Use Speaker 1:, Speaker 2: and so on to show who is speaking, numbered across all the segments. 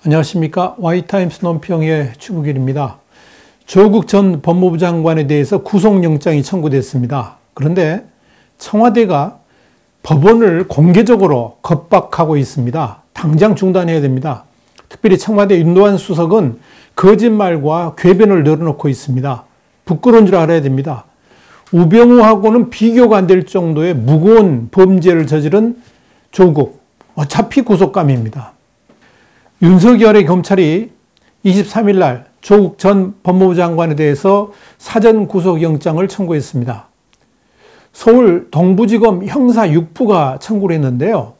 Speaker 1: 안녕하십니까. Y타임스 논평의 추국일입니다. 조국 전 법무부 장관에 대해서 구속영장이 청구됐습니다. 그런데 청와대가 법원을 공개적으로 겁박하고 있습니다. 당장 중단해야 됩니다. 특별히 청와대 윤도한 수석은 거짓말과 궤변을 늘어놓고 있습니다. 부끄러운 줄 알아야 됩니다. 우병우하고는 비교가 안 될 정도의 무거운 범죄를 저지른 조국, 어차피 구속감입니다. 윤석열의 경찰이 23일 날 조국 전 법무부 장관에 대해서 사전 구속영장을 청구했습니다. 서울 동부지검 형사 6부가 청구를 했는데요.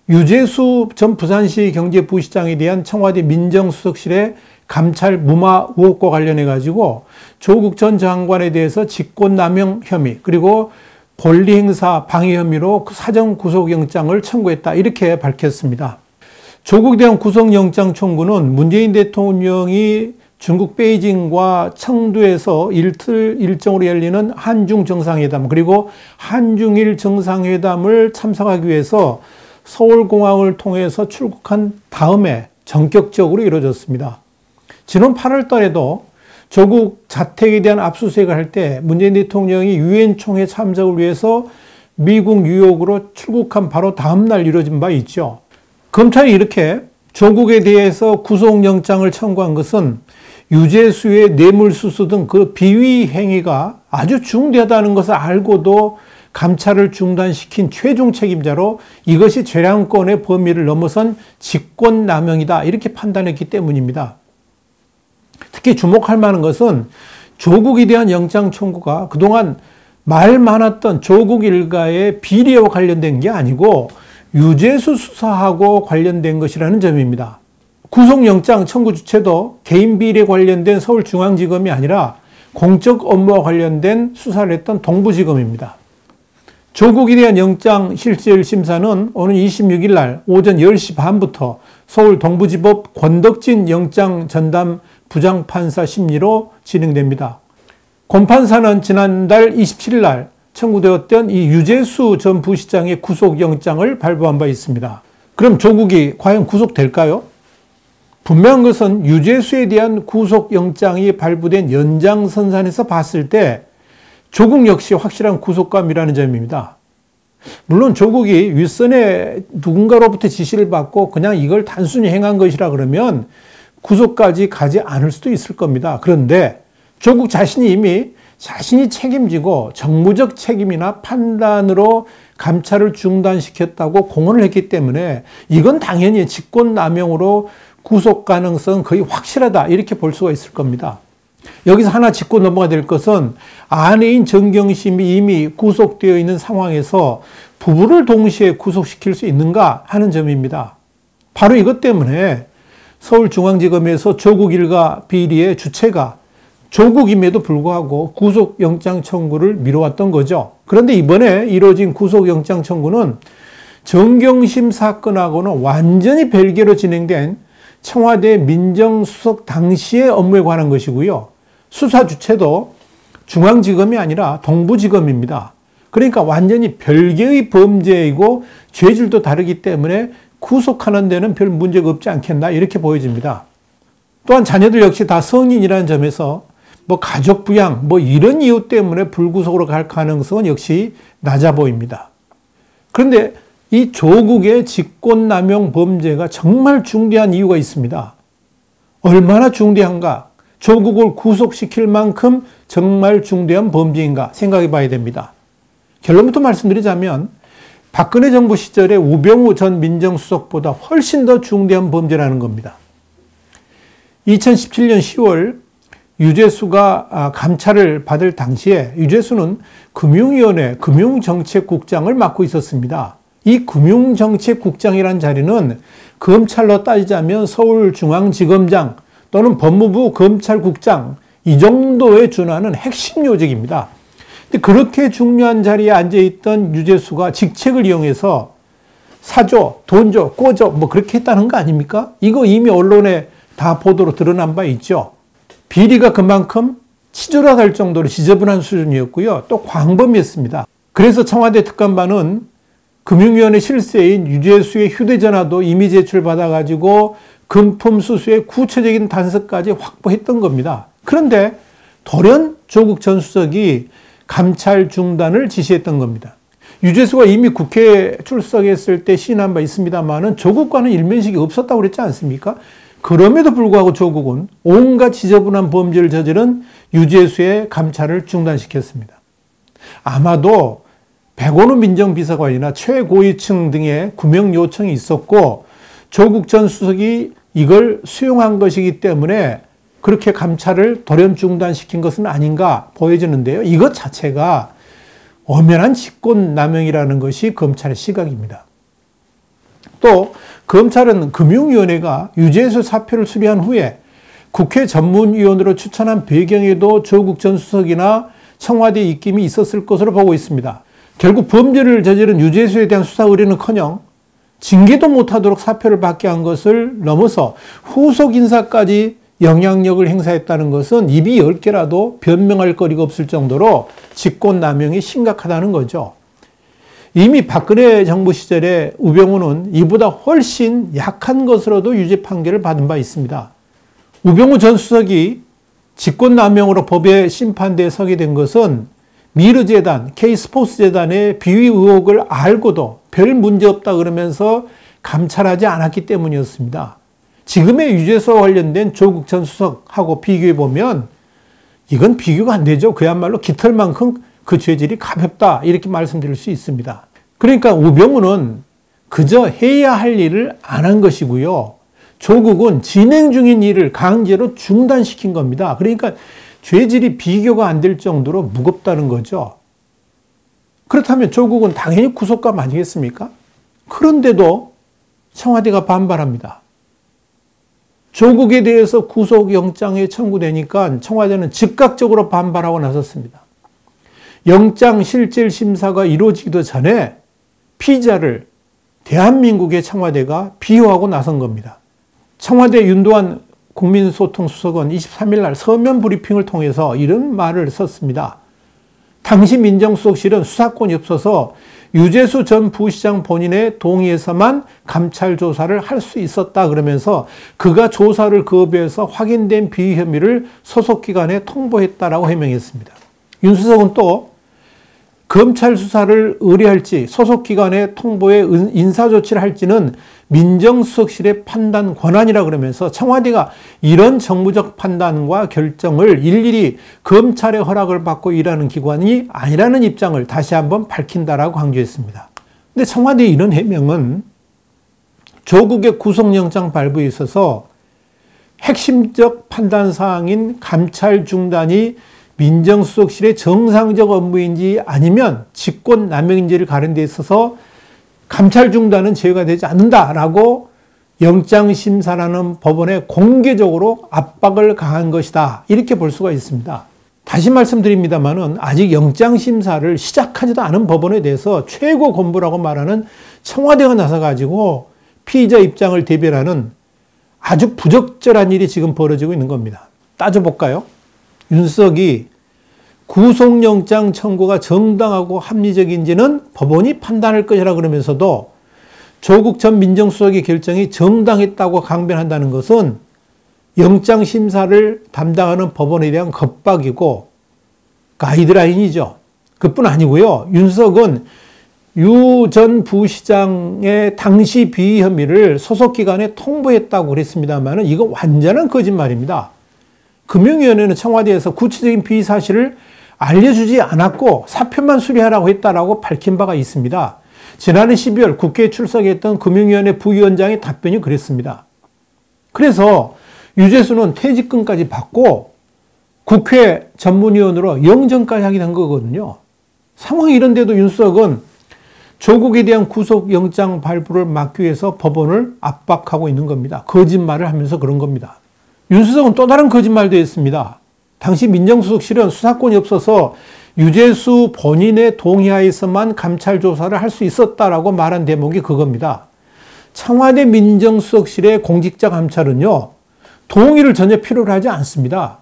Speaker 1: 유재수 전 부산시 경제부시장에 대한 청와대 민정수석실의 감찰 무마 의혹과 관련해 가지고 조국 전 장관에 대해서 직권남용 혐의 그리고 권리행사 방해 혐의로 사전 구속영장을 청구했다, 이렇게 밝혔습니다. 조국에 대한 구속영장 청구는 문재인 대통령이 중국 베이징과 청두에서 이틀 일정으로 열리는 한중 정상회담 그리고 한중일 정상회담을 참석하기 위해서 서울공항을 통해서 출국한 다음에 전격적으로 이루어졌습니다. 지난 8월 달에도 조국 자택에 대한 압수수색을 할 때 문재인 대통령이 유엔 총회 참석을 위해서 미국 뉴욕으로 출국한 바로 다음 날 이루어진 바 있죠. 검찰이 이렇게 조국에 대해서 구속영장을 청구한 것은 유재수의 뇌물수수 등 그 비위 행위가 아주 중대하다는 것을 알고도 감찰을 중단시킨 최종 책임자로 이것이 재량권의 범위를 넘어선 직권남용이다, 이렇게 판단했기 때문입니다. 특히 주목할 만한 것은 조국에 대한 영장 청구가 그동안 말 많았던 조국 일가의 비리와 관련된 게 아니고 유재수 수사하고 관련된 것이라는 점입니다. 구속영장 청구 주체도 개인 비리에 관련된 서울중앙지검이 아니라 공적 업무와 관련된 수사를 했던 동부지검입니다. 조국에 대한 영장 실질 심사는 오는 26일 날 오전 10시 반부터 서울 동부지법 권덕진 영장 전담 부장판사 심리로 진행됩니다. 권판사는 지난달 27일 날 청구되었던 이 유재수 전 부시장의 구속영장을 발부한 바 있습니다. 그럼 조국이 과연 구속될까요? 분명한 것은 유재수에 대한 구속영장이 발부된 연장선상에서 봤을 때 조국 역시 확실한 구속감이라는 점입니다. 물론 조국이 윗선에 누군가로부터 지시를 받고 그냥 이걸 단순히 행한 것이라 그러면 구속까지 가지 않을 수도 있을 겁니다. 그런데 조국 자신이 이미 자신이 책임지고 정무적 책임이나 판단으로 감찰을 중단시켰다고 공언을 했기 때문에 이건 당연히 직권남용으로 구속 가능성은 거의 확실하다, 이렇게 볼 수가 있을 겁니다. 여기서 하나 짚고 넘어가야 될 것은 아내인 정경심이 이미 구속되어 있는 상황에서 부부를 동시에 구속시킬 수 있는가 하는 점입니다. 바로 이것 때문에 서울중앙지검에서 조국 일가 비리의 주체가 조국임에도 불구하고 구속영장 청구를 미뤄왔던 거죠. 그런데 이번에 이루어진 구속영장 청구는 정경심 사건하고는 완전히 별개로 진행된 청와대 민정수석 당시의 업무에 관한 것이고요. 수사 주체도 중앙지검이 아니라 동부지검입니다. 그러니까 완전히 별개의 범죄이고 죄질도 다르기 때문에 구속하는 데는 별 문제가 없지 않겠나, 이렇게 보여집니다. 또한 자녀들 역시 다 성인이라는 점에서 가족 부양 이런 이유 때문에 불구속으로 갈 가능성은 역시 낮아 보입니다. 그런데 이 조국의 직권남용 범죄가 정말 중대한 이유가 있습니다. 얼마나 중대한가? 조국을 구속시킬 만큼 정말 중대한 범죄인가 생각해 봐야 됩니다. 결론부터 말씀드리자면 박근혜 정부 시절에 우병우 전 민정수석보다 훨씬 더 중대한 범죄라는 겁니다. 2017년 10월 유재수가 감찰을 받을 당시에 유재수는 금융위원회 금융정책국장을 맡고 있었습니다. 이 금융정책국장이라는 자리는 검찰로 따지자면 서울중앙지검장 또는 법무부 검찰국장 이 정도에 준하는 핵심 요직입니다. 근데 그렇게 중요한 자리에 앉아있던 유재수가 직책을 이용해서 사줘, 돈 줘, 꿔줘 그렇게 했다는 거 아닙니까? 이거 이미 언론에 다 보도로 드러난 바 있죠. 비리가 그만큼 치졸하다 정도로 지저분한 수준이었고요. 또 광범위했습니다. 그래서 청와대 특감반은 금융위원회 실세인 유재수의 휴대전화도 이미 제출받아가지고 금품 수수의 구체적인 단서까지 확보했던 겁니다. 그런데 돌연 조국 전 수석이 감찰 중단을 지시했던 겁니다. 유재수가 이미 국회에 출석했을 때 시인한 바 있습니다만은 조국과는 일면식이 없었다고 그랬지 않습니까? 그럼에도 불구하고 조국은 온갖 지저분한 범죄를 저지른 유재수의 감찰을 중단시켰습니다. 아마도 백원우 민정비서관이나 최고위층 등의 구명 요청이 있었고 조국 전 수석이 이걸 수용한 것이기 때문에 그렇게 감찰을 돌연 중단시킨 것은 아닌가 보여지는데요. 이것 자체가 엄연한 직권남용이라는 것이 검찰의 시각입니다. 또 검찰은 금융위원회가 유재수 사표를 수리한 후에 국회 전문위원으로 추천한 배경에도 조국 전 수석이나 청와대 입김이 있었을 것으로 보고 있습니다. 결국 범죄를 저지른 유재수에 대한 수사 의뢰는커녕 징계도 못하도록 사표를 받게 한 것을 넘어서 후속 인사까지 영향력을 행사했다는 것은 입이 10개라도 변명할 거리가 없을 정도로 직권남용이 심각하다는 거죠. 이미 박근혜 정부 시절에 우병우는 이보다 훨씬 약한 것으로도 유죄 판결을 받은 바 있습니다. 우병우 전 수석이 직권남용으로 법의 심판대에 서게 된 것은 미르재단, K스포츠재단의 비위 의혹을 알고도 별 문제 없다 그러면서 감찰하지 않았기 때문이었습니다. 지금의 유재수와 관련된 조국 전 수석하고 비교해보면 이건 비교가 안 되죠. 그야말로 깃털만큼 그 죄질이 가볍다 이렇게 말씀드릴 수 있습니다. 그러니까 우병우는 그저 해야 할 일을 안 한 것이고요. 조국은 진행 중인 일을 강제로 중단시킨 겁니다. 그러니까 죄질이 비교가 안 될 정도로 무겁다는 거죠. 그렇다면 조국은 당연히 구속감 아니겠습니까? 그런데도 청와대가 반발합니다. 조국에 대해서 구속영장이 청구되니까 청와대는 즉각적으로 반발하고 나섰습니다. 영장실질심사가 이루어지기도 전에 피의자를 대한민국의 청와대가 비호하고 나선 겁니다. 청와대 윤도한 국민소통수석은 23일 날 서면 브리핑을 통해서 이런 말을 썼습니다. 당시 민정수석실은 수사권이 없어서 유재수 전 부시장 본인의 동의에서만 감찰 조사를 할 수 있었다 그러면서 그가 조사를 거부해서 확인된 비위 혐의를 소속기관에 통보했다라고 해명했습니다. 윤 수석은 또 검찰 수사를 의뢰할지 소속기관에 통보해 인사조치를 할지는 민정수석실의 판단 권한이라 그러면서 청와대가 이런 정무적 판단과 결정을 일일이 검찰의 허락을 받고 일하는 기관이 아니라는 입장을 다시 한번 밝힌다라고 강조했습니다. 근데 청와대의 이런 해명은 조국의 구속영장 발부에 있어서 핵심적 판단사항인 감찰 중단이 민정수석실의 정상적 업무인지 아니면 직권남용인지를 가르는 데 있어서 감찰 중단은 제외가 되지 않는다라고 영장심사라는 법원에 공개적으로 압박을 가한 것이다. 이렇게 볼 수가 있습니다. 다시 말씀드립니다만은 아직 영장심사를 시작하지도 않은 법원에 대해서 최고 권부라고 말하는 청와대가 나서가지고 피의자 입장을 대변하는 아주 부적절한 일이 지금 벌어지고 있는 겁니다. 따져볼까요? 윤석이 구속영장 청구가 정당하고 합리적인지는 법원이 판단할 것이라 그러면서도 조국 전 민정수석의 결정이 정당했다고 강변한다는 것은 영장심사를 담당하는 법원에 대한 겁박이고 가이드라인이죠. 그뿐 아니고요. 윤석은 유 전 부시장의 당시 비위 혐의를 소속기관에 통보했다고 그랬습니다만 이거 완전한 거짓말입니다. 금융위원회는 청와대에서 구체적인 비위 사실을 알려주지 않았고 사표만 수리하라고 했다라고 밝힌 바가 있습니다. 지난해 12월 국회에 출석했던 금융위원회 부위원장의 답변이 그랬습니다. 그래서 유재수는 퇴직금까지 받고 국회 전문위원으로 영전까지 하게 된 거거든요. 상황이 이런데도 윤석은 조국에 대한 구속영장 발부를 막기 위해서 법원을 압박하고 있는 겁니다. 거짓말을 하면서 그런 겁니다. 윤수석은 또 다른 거짓말도 했습니다. 당시 민정수석실은 수사권이 없어서 유재수 본인의 동의하에서만 감찰 조사를 할 수 있었다라고 말한 대목이 그겁니다. 청와대 민정수석실의 공직자 감찰은요, 동의를 전혀 필요로 하지 않습니다.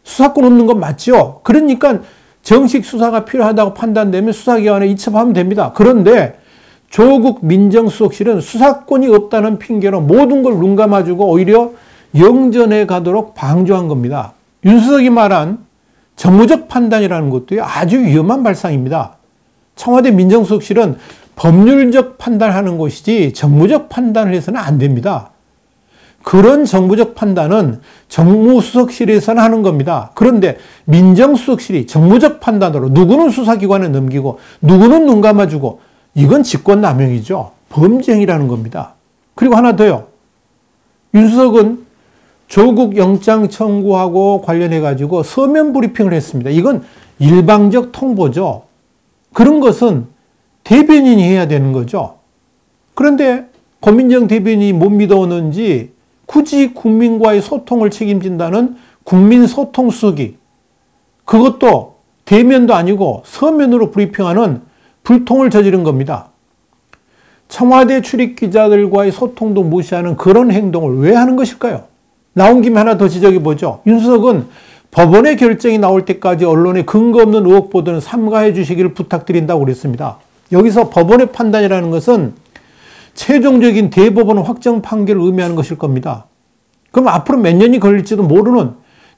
Speaker 1: 수사권 없는 건 맞죠? 그러니까 정식 수사가 필요하다고 판단되면 수사기관에 이첩하면 됩니다. 그런데 조국 민정수석실은 수사권이 없다는 핑계로 모든 걸 눈 감아주고 오히려 영전에 가도록 방조한 겁니다. 윤수석이 말한 정무적 판단이라는 것도 아주 위험한 발상입니다. 청와대 민정수석실은 법률적 판단하는 곳이지 정무적 판단을 해서는 안 됩니다. 그런 정무적 판단은 정무수석실에서는 하는 겁니다. 그런데 민정수석실이 정무적 판단으로 누구는 수사기관에 넘기고 누구는 눈 감아주고 이건 직권남용이죠. 범죄행위라는 겁니다. 그리고 하나 더요. 윤수석은 조국 영장 청구하고 관련해가지고 서면 브리핑을 했습니다. 이건 일방적 통보죠. 그런 것은 대변인이 해야 되는 거죠. 그런데 고민정 대변인이 못 믿어오는지 굳이 국민과의 소통을 책임진다는 국민소통수석이 그것도 대면도 아니고 서면으로 브리핑하는 불통을 저지른 겁니다. 청와대 출입기자들과의 소통도 무시하는 그런 행동을 왜 하는 것일까요? 나온 김에 하나 더 지적해보죠. 윤수석은 법원의 결정이 나올 때까지 언론에 근거 없는 의혹 보도는 삼가해 주시기를 부탁드린다고 그랬습니다. 여기서 법원의 판단이라는 것은 최종적인 대법원 확정 판결을 의미하는 것일 겁니다. 그럼 앞으로 몇 년이 걸릴지도 모르는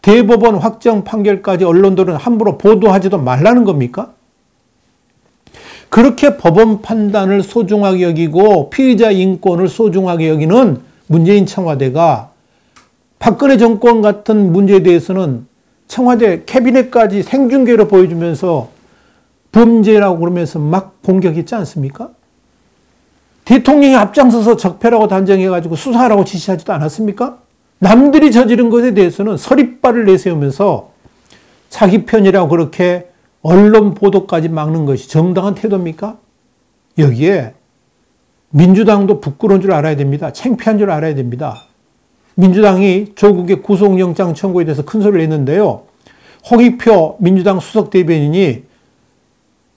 Speaker 1: 대법원 확정 판결까지 언론들은 함부로 보도하지도 말라는 겁니까? 그렇게 법원 판단을 소중하게 여기고 피의자 인권을 소중하게 여기는 문재인 청와대가 박근혜 정권 같은 문제에 대해서는 청와대 캐비넷까지 생중계로 보여주면서 범죄라고 그러면서 막 공격했지 않습니까? 대통령이 앞장서서 적폐라고 단정해가지고 수사하라고 지시하지도 않았습니까? 남들이 저지른 것에 대해서는 서리발을 내세우면서 자기 편이라고 그렇게 언론 보도까지 막는 것이 정당한 태도입니까? 여기에 민주당도 부끄러운 줄 알아야 됩니다. 창피한 줄 알아야 됩니다. 민주당이 조국의 구속영장 청구에 대해서 큰 소리를 냈는데요. 홍익표 민주당 수석 대변인이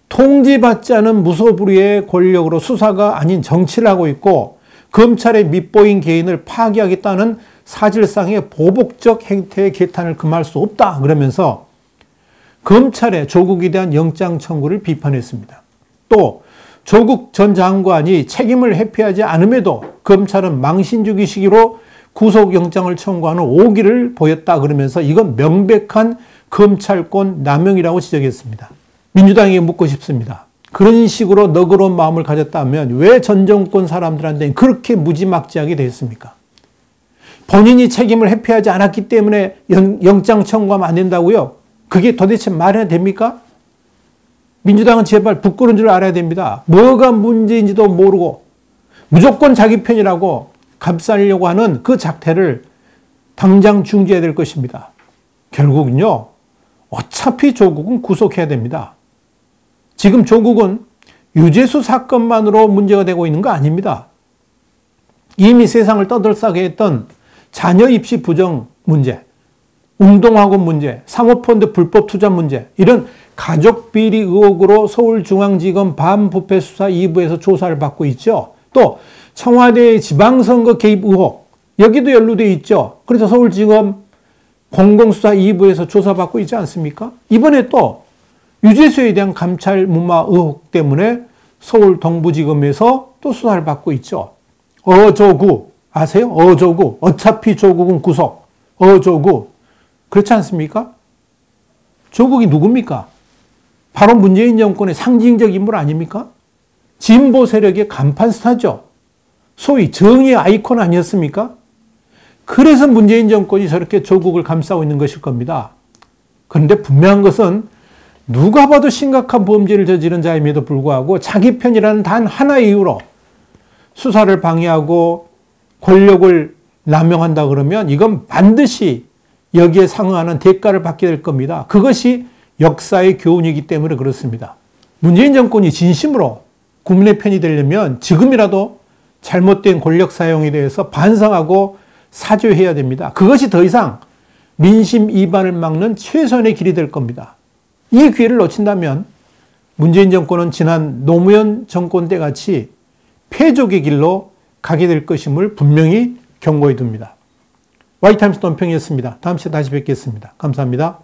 Speaker 1: 통제받지 않은 무소불위의 권력으로 수사가 아닌 정치를 하고 있고 검찰의 밑보인 개인을 파기하겠다는 사실상의 보복적 행태의 개탄을 금할 수 없다 그러면서 검찰의 조국에 대한 영장 청구를 비판했습니다. 또 조국 전 장관이 책임을 회피하지 않음에도 검찰은 망신주기 시기로 구속영장을 청구하는 오기를 보였다 그러면서 이건 명백한 검찰권 남용이라고 지적했습니다. 민주당에게 묻고 싶습니다. 그런 식으로 너그러운 마음을 가졌다면 왜 전 정권 사람들한테 그렇게 무지막지하게 됐습니까? 본인이 책임을 회피하지 않았기 때문에 영장 청구하면 안 된다고요? 그게 도대체 말이 됩니까? 민주당은 제발 부끄러운 줄 알아야 됩니다. 뭐가 문제인지도 모르고 무조건 자기 편이라고 감싸려고 하는 그 작태를 당장 중지해야 될 것입니다. 결국은요, 어차피 조국은 구속해야 됩니다. 지금 조국은 유재수 사건만으로 문제가 되고 있는 거 아닙니다. 이미 세상을 떠들썩하게 했던 자녀 입시 부정 문제, 운동학원 문제, 사모펀드 불법 투자 문제, 이런 가족 비리 의혹으로 서울중앙지검 반부패 수사 2부에서 조사를 받고 있죠. 또 청와대의 지방선거 개입 의혹, 여기도 연루되어 있죠. 그래서 서울지검 공공수사 2부에서 조사받고 있지 않습니까? 이번에 또 유재수에 대한 감찰 무마 의혹 때문에 서울 동부지검에서 또 수사를 받고 있죠. 어조구 아세요? 어조구. 어차피 조국은 구속. 어조구. 그렇지 않습니까? 조국이 누굽니까? 바로 문재인 정권의 상징적 인물 아닙니까? 진보 세력의 간판 스타죠. 소위 정의의 아이콘 아니었습니까? 그래서 문재인 정권이 저렇게 조국을 감싸고 있는 것일 겁니다. 그런데 분명한 것은 누가 봐도 심각한 범죄를 저지른 자임에도 불구하고 자기 편이라는 단 하나의 이유로 수사를 방해하고 권력을 남용한다 그러면 이건 반드시 여기에 상응하는 대가를 받게 될 겁니다. 그것이 역사의 교훈이기 때문에 그렇습니다. 문재인 정권이 진심으로 국민의 편이 되려면 지금이라도 잘못된 권력 사용에 대해서 반성하고 사죄해야 됩니다. 그것이 더 이상 민심 이반을 막는 최선의 길이 될 겁니다. 이 기회를 놓친다면 문재인 정권은 지난 노무현 정권 때 같이 패족의 길로 가게 될 것임을 분명히 경고해 둡니다. 와이타임스 논평이었습니다. 다음 시간에 다시 뵙겠습니다. 감사합니다.